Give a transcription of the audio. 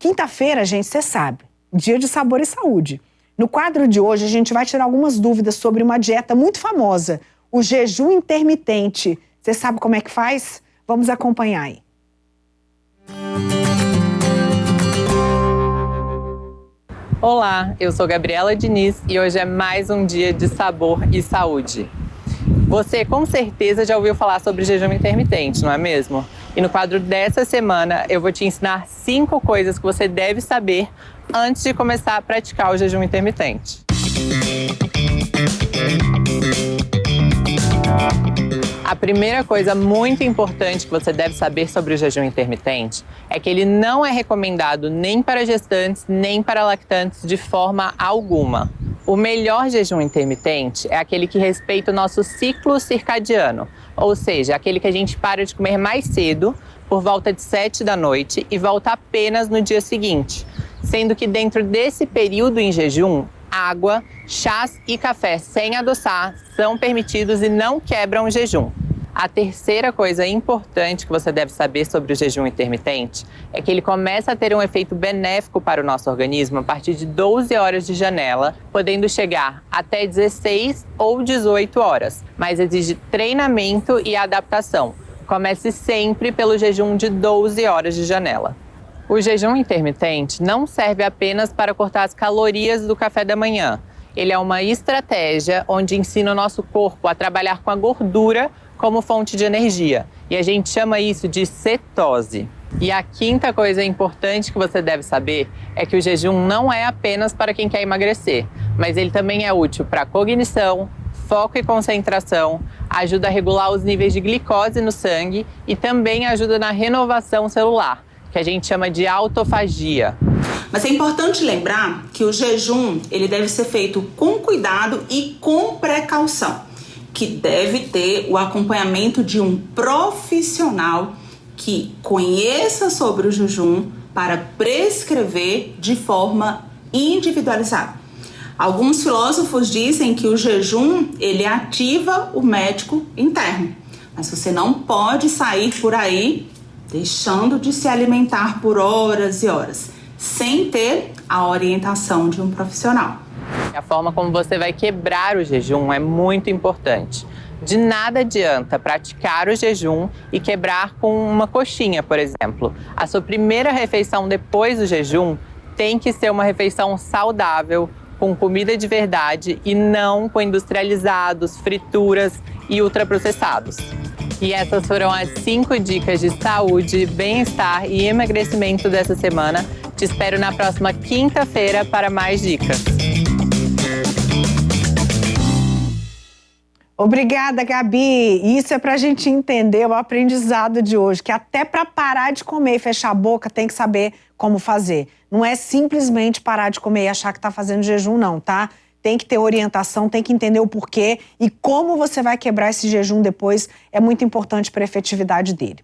Quinta-feira, gente, você sabe, dia de sabor e saúde. No quadro de hoje, a gente vai tirar algumas dúvidas sobre uma dieta muito famosa, o jejum intermitente. Você sabe como é que faz? Vamos acompanhar aí. Olá, eu sou Gabriela Diniz e hoje é mais um dia de sabor e saúde. Você com certeza já ouviu falar sobre jejum intermitente, não é mesmo? E no quadro dessa semana eu vou te ensinar 5 coisas que você deve saber antes de começar a praticar o jejum intermitente. A primeira coisa muito importante que você deve saber sobre o jejum intermitente é que ele não é recomendado nem para gestantes, nem para lactantes de forma alguma. O melhor jejum intermitente é aquele que respeita o nosso ciclo circadiano, ou seja, aquele que a gente para de comer mais cedo, por volta de 7 da noite, e volta apenas no dia seguinte, sendo que dentro desse período em jejum, água, chás e café sem adoçar são permitidos e não quebram o jejum. A terceira coisa importante que você deve saber sobre o jejum intermitente é que ele começa a ter um efeito benéfico para o nosso organismo a partir de 12 horas de janela, podendo chegar até 16 ou 18 horas, mas exige treinamento e adaptação. Comece sempre pelo jejum de 12 horas de janela. O jejum intermitente não serve apenas para cortar as calorias do café da manhã. Ele é uma estratégia onde ensina o nosso corpo a trabalhar com a gordura como fonte de energia. E a gente chama isso de cetose. E a quinta coisa importante que você deve saber é que o jejum não é apenas para quem quer emagrecer, mas ele também é útil para cognição, foco e concentração, ajuda a regular os níveis de glicose no sangue e também ajuda na renovação celular, que a gente chama de autofagia. Mas é importante lembrar que o jejum ele deve ser feito com cuidado e com precaução, que deve ter o acompanhamento de um profissional que conheça sobre o jejum para prescrever de forma individualizada. Alguns filósofos dizem que o jejum ele ativa o médico interno, mas você não pode sair por aí deixando de se alimentar por horas e horas, sem ter a orientação de um profissional. A forma como você vai quebrar o jejum é muito importante. De nada adianta praticar o jejum e quebrar com uma coxinha, por exemplo. A sua primeira refeição depois do jejum tem que ser uma refeição saudável, com comida de verdade e não com industrializados, frituras e ultraprocessados. E essas foram as 5 dicas de saúde, bem-estar e emagrecimento dessa semana. Te espero na próxima quinta-feira para mais dicas. Obrigada, Gabi. Isso é pra gente entender o aprendizado de hoje, que até para parar de comer e fechar a boca tem que saber como fazer. Não é simplesmente parar de comer e achar que tá fazendo jejum, não, tá? Tem que ter orientação, tem que entender o porquê e como você vai quebrar esse jejum depois é muito importante para a efetividade dele.